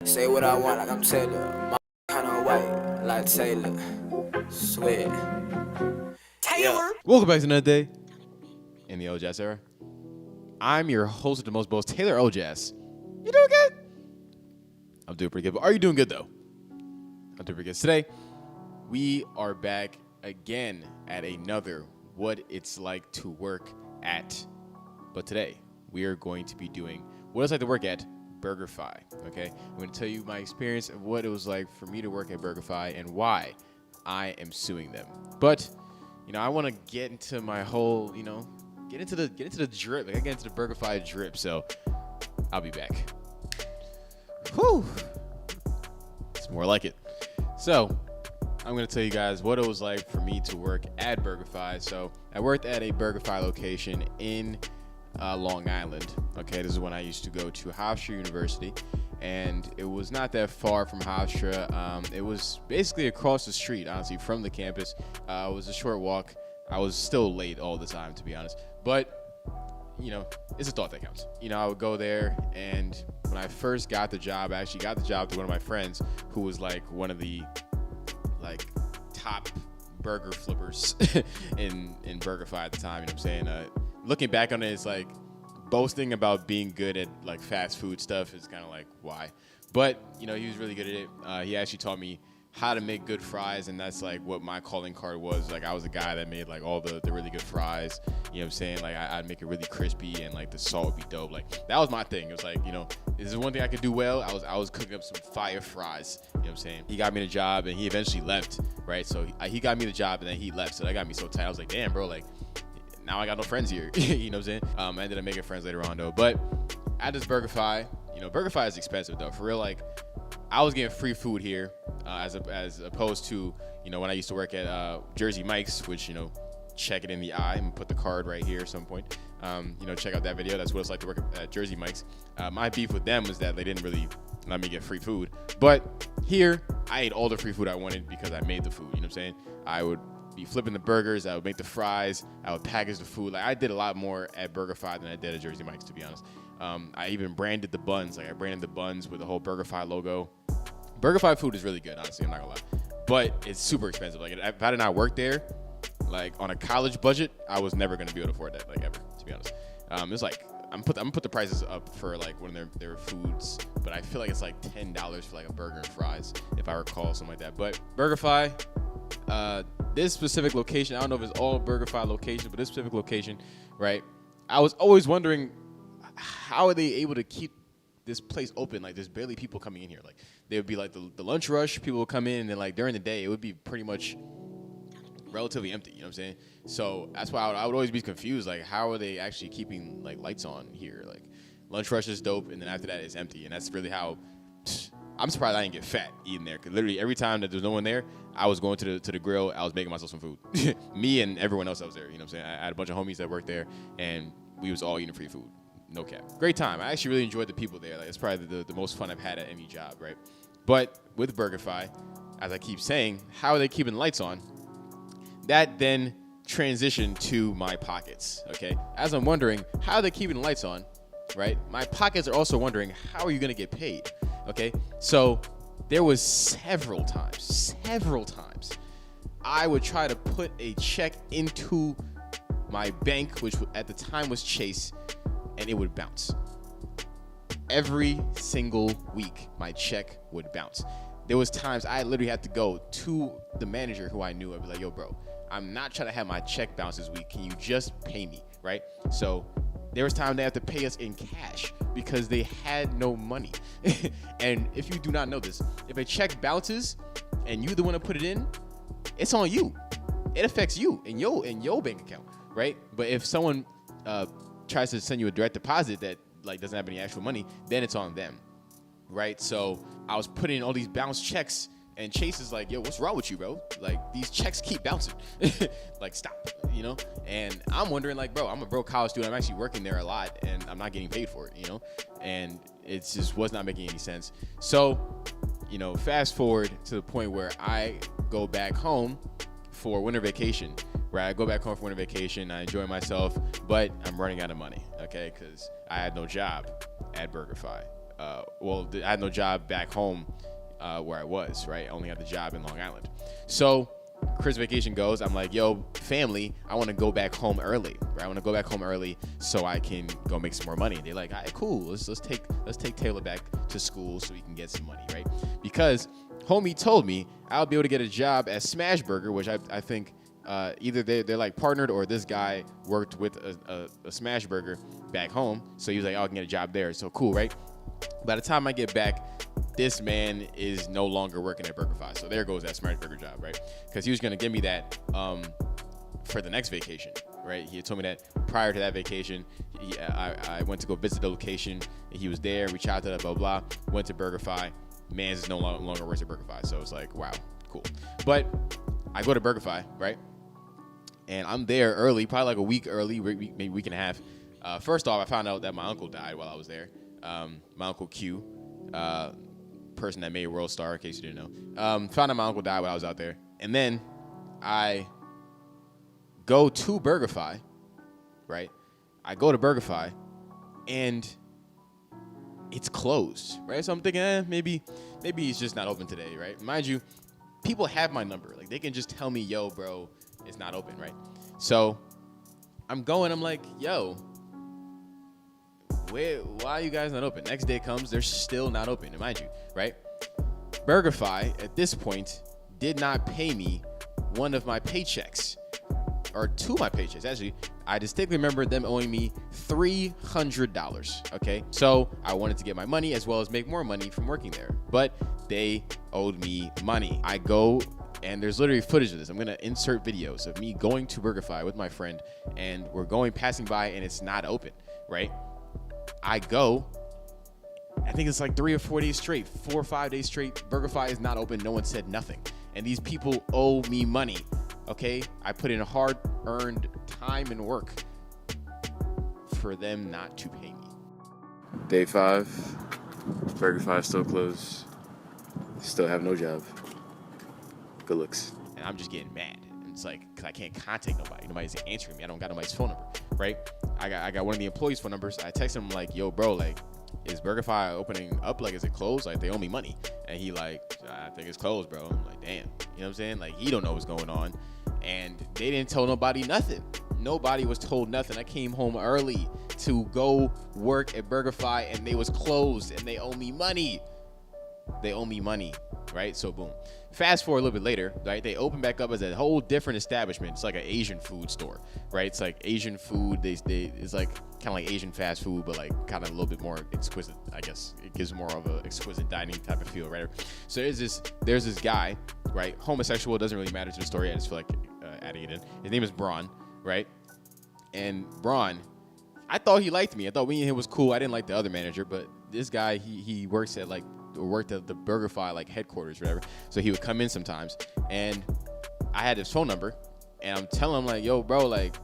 Say what I want like I'm Taylor. My kinda white like Taylor. Sweat. Taylor. Welcome back to another day in the Elajas era. I'm your host of the most boast, Taylor Elajas. You doing good? I'm doing pretty good. But are you doing good though? I'm doing pretty good. Today, we are back again at another What It's Like to Work At. But today, we are going to be doing what it's like to work at Burgerfi. Okay, I'm going to tell you my experience of what it was like for me to work at Burgerfi and why I am suing them. But I want to get into my whole, get into the drip. Like I get into the Burgerfi drip. So I'll be back. Whew. It's more like it. So I'm going to tell you guys what it was like for me to work at Burgerfi. So I worked at a Burgerfi location in Long Island. Okay, this is when I used to go to Hofstra University, and it was not that far from Hofstra. It was basically across the street, honestly, from the campus. It was a short walk. I was still late all the time, to be honest, but it's a thought that counts. I would go there, and when I first got the job, I actually got the job through one of my friends who was like one of the top burger flippers in Burgerfi at the time. You know what I'm saying? Looking back on it, it's like boasting about being good at like fast food stuff is kind of like why, but he was really good at it. He actually taught me how to make good fries, and that's like what my calling card was. Like I was a guy that made like all the really good fries. You know what I'm saying? Like I'd make it really crispy, and like the salt would be dope. Like that was my thing. It was like, this is one thing I could do well. I was cooking up some fire fries. You know what I'm saying? He got me the job, and he eventually left, right? So he got me the job, and then he left. So that got me so tight. I was like, damn, bro, like now I got no friends here. You know what I'm saying? I ended up making friends later on though. But at this Burgerfi, Burgerfi is expensive though. For real, like I was getting free food here as opposed to, when I used to work at Jersey Mike's, which, check it in the eye and put the card right here at some point. Check out that video. That's what it's like to work at Jersey Mike's. My beef with them was that they didn't really let me get free food. But here, I ate all the free food I wanted because I made the food. You know what I'm saying? I would be flipping the burgers, I would make the fries, I would package the food. Like I did a lot more at Burgerfi than I did at Jersey Mike's, to be honest. I even branded the buns. Like I branded the buns with the whole Burgerfi logo. Burgerfi food is really good, honestly, I'm not gonna lie. But it's super expensive. Like if I did not work there, like on a college budget, I was never gonna be able to afford that, like ever, to be honest. It's like I'm gonna put the prices up for like one of their foods, but I feel like it's like $10 for like a burger and fries, if I recall, something like that. But Burgerfi, this specific location, I don't know if it's all Burgerfi locations, but this specific location, right? I was always wondering, how are they able to keep this place open? Like there's barely people coming in here. Like there would be like the lunch rush, people would come in, and then like during the day, it would be pretty much relatively empty. You know what I'm saying? So that's why I would always be confused. Like how are they actually keeping like lights on here? Like lunch rush is dope, and then after that it's empty, and that's really how. I'm surprised I didn't get fat eating there, because literally every time that there's no one there, I was going to the grill, I was making myself some food. Me and everyone else that was there, you know what I'm saying? I had a bunch of homies that worked there, and we was all eating free food. No cap. Great time. I actually really enjoyed the people there. Like it's probably the most fun I've had at any job, right? But with Burgerfi, as I keep saying, how are they keeping the lights on? That then transitioned to my pockets, okay? As I'm wondering, how are they keeping the lights on, right? My pockets are also wondering, how are you gonna get paid? Okay, so there was several times, I would try to put a check into my bank, which at the time was Chase, and it would bounce. Every single week, my check would bounce. There was times I literally had to go to the manager who I knew. I'd be like, yo, bro, I'm not trying to have my check bounce this week. Can you just pay me, right? So there was time they had to pay us in cash because they had no money. And if you do not know this, if a check bounces and you the one to put it in, it's on you. It affects you in your bank account, right? But if someone tries to send you a direct deposit that like doesn't have any actual money, then it's on them, right? So I was putting in all these bounce checks, and Chase is like, yo, what's wrong with you, bro? Like these checks keep bouncing. Like stop, And I'm wondering, like, bro, I'm a broke college student. I'm actually working there a lot, and I'm not getting paid for it, And it just was not making any sense. So, fast forward to the point where I go back home for winter vacation, right? I go back home for winter vacation. I enjoy myself, but I'm running out of money, okay? Because I had no job at Burgerfi. I had no job back home where I was, right? I only had the job in Long Island. So Christmas vacation goes, I'm like, yo, family, I want to go back home early, right? I want to go back home early so I can go make some more money. They're like, all right, cool. Let's take Taylor back to school so we can get some money, right? Because homie told me I'll be able to get a job at Smash Burger, which I think either they're like partnered or this guy worked with a Smash Burger back home. So he was like, oh, I can get a job there. So cool, right? By the time I get back, this man is no longer working at Burgerfi. So there goes that Smash Burger job, right? Because he was going to give me that for the next vacation, right? He had told me that prior to that vacation, I went to go visit the location. And he was there. We chatted, blah, blah, blah. Went to Burgerfi. Man's is no longer works at Burgerfi. So it's like, wow, cool. But I go to Burgerfi, right? And I'm there early, probably like a week early, maybe a week and a half. First off, I found out that my uncle died while I was there. My uncle Q, person that made World Star, in case you didn't know. Found out my uncle died while I was out there. And then I go to Burgerfi, right? I go to Burgerfi, and it's closed, right? So I'm thinking, maybe it's just not open today, right? Mind you, people have my number. Like, they can just tell me, yo, bro, it's not open, right? So I'm going, I'm like, yo, why are you guys not open? Next day comes, they're still not open. And mind you, right? Burgerfi at this point did not pay me one of my paychecks, or two of my paychecks. Actually, I distinctly remember them owing me $300. Okay, so I wanted to get my money as well as make more money from working there, but they owed me money. I go, and there's literally footage of this. I'm gonna insert videos of me going to Burgerfi with my friend, and we're passing by, and it's not open, right? I go, I think it's like 3 or 4 days straight, 4 or 5 days straight. Burgerfi is not open. No one said nothing. And these people owe me money, okay? I put in hard-earned time and work for them not to pay me. Day 5, Burgerfi is still closed. Still have no job. Good looks. And I'm just getting mad. And it's like, because I can't contact nobody. Nobody's answering me. I don't got nobody's phone number, right? I got one of the employees' phone numbers. I text him like, yo, bro, like, is Burgerfi opening up? Like, is it closed? Like, they owe me money. And he like, I think it's closed, bro. I'm like, damn. You know what I'm saying? Like, he don't know what's going on. And they didn't tell nobody nothing. Nobody was told nothing. I came home early to go work at Burgerfi, and they was closed, and they owe me money. They owe me money, right? So boom. Fast forward a little bit later, right? They open back up as a whole different establishment. It's like an Asian food store, right? It's like Asian food. It's like kind of like Asian fast food, but like kind of a little bit more exquisite, I guess. It gives more of a exquisite dining type of feel, right? So there's this guy, right? Homosexual, doesn't really matter to the story. I just feel like adding it in. His name is Braun, right? And Braun, I thought he liked me. I thought me and him was cool. I didn't like the other manager, but this guy, he worked at the Burgerfi like headquarters, whatever. So he would come in sometimes, and I had his phone number, and I'm telling him like, yo, bro, like,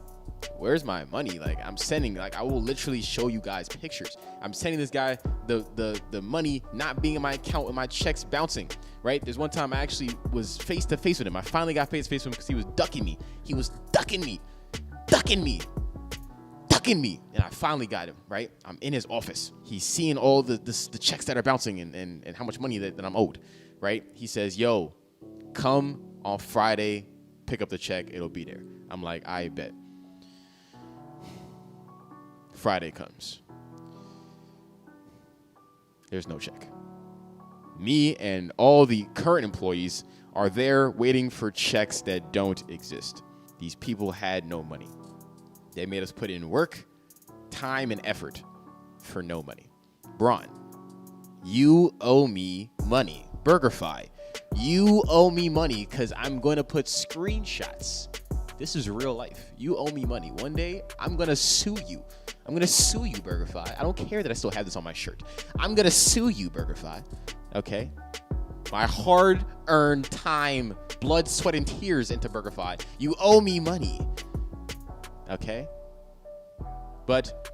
where's my money? Like, I'm sending, like, I will literally show you guys pictures. I'm sending this guy the money not being in my account and my checks bouncing, right? There's one time I actually was face to face with him. I finally got face to face with him because he was ducking me. He was ducking me. And I finally got him, right? I'm in his office. He's seeing all the checks that are bouncing and how much money that I'm owed, right? He says, yo, come on Friday, pick up the check. It'll be there. I'm like, I bet. Friday comes. There's no check. Me and all the current employees are there waiting for checks that don't exist. These people had no money. They made us put in work, time, and effort for no money. Braun, you owe me money. Burgerfi, you owe me money because I'm going to put screenshots. This is real life. You owe me money. One day, I'm going to sue you. I'm going to sue you, Burgerfi. I don't care that I still have this on my shirt. I'm going to sue you, Burgerfi. Okay? My hard-earned time, blood, sweat, and tears into Burgerfi. You owe me money. Okay? But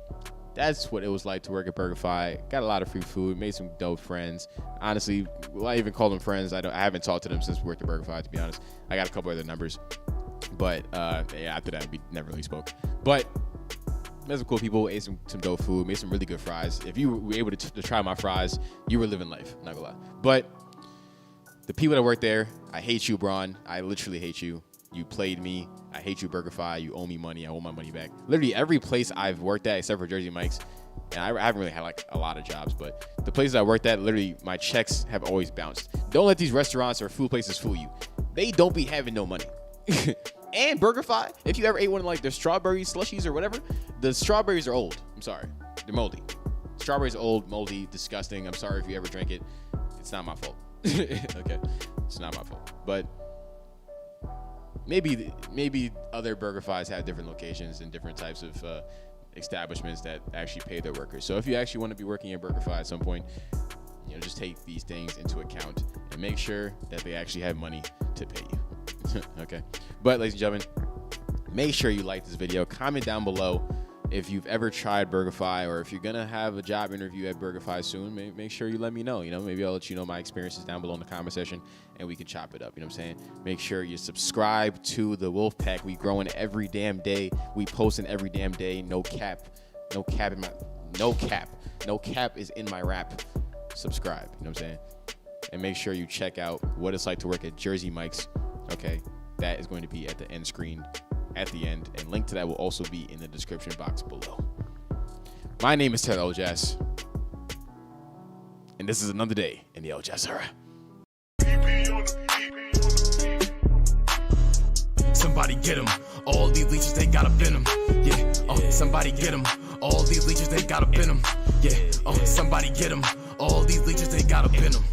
that's what it was like to work at Burgerfi. Got a lot of free food, made some dope friends. Honestly, will I even call them friends? I haven't talked to them since we worked at Burgerfi, to be honest. I got a couple other numbers. But yeah, after that, we never really spoke. But met some cool people, ate some dope food, made some really good fries. If you were able to try my fries, you were living life, not gonna lie. But the people that work there, I hate you, Braun. I literally hate you. You played me. I hate you, Burgerfi. You owe me money. I want my money back. Literally every place I've worked at, except for Jersey Mike's, and I haven't really had like a lot of jobs, but the places I worked at, literally my checks have always bounced. Don't let these restaurants or food places fool you. They don't be having no money. And Burgerfi, if you ever ate one of like their strawberry slushies or whatever, the strawberries are old. I'm sorry. They're moldy. Strawberries are old, moldy, disgusting. I'm sorry if you ever drank it. It's not my fault. Okay. It's not my fault. But maybe other Burgerfis have different locations and different types of establishments that actually pay their workers. So if you actually want to be working at Burgerfi at some point, you know, just take these things into account and make sure that they actually have money to pay you. Okay. But ladies and gentlemen, make sure you like this video. Comment down below if you've ever tried Burgerfi, or if you're gonna have a job interview at Burgerfi soon. Make sure you let me know. You know, maybe I'll let you know my experiences down below in the comment section, and we can chop it up. You know what I'm saying? Make sure you subscribe to the Wolfpack. We growing every damn day. We posting every damn day. No cap is in my rap. Subscribe. You know what I'm saying? And make sure you check out what it's like to work at Jersey Mike's. Okay, that is going to be at the end screen at the end, and link to that will also be in the description box below. My name is Taylor Elajas, and this is another day in the Elajas era. Somebody get them. All these leeches, they got up in them. Yeah. Oh, somebody get them. All these leeches, they got up in them. Yeah. Oh, somebody get them. All these leeches, they got up in them.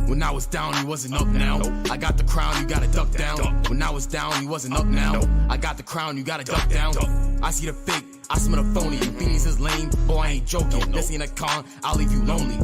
When I was down, you wasn't up now. I got the crown, you gotta duck down. When I was down, you wasn't up now. I got the crown, you gotta duck down. I see the fake, I smell the phony. Phoenix is lame, boy, I ain't joking. This ain't a con, I'll leave you lonely.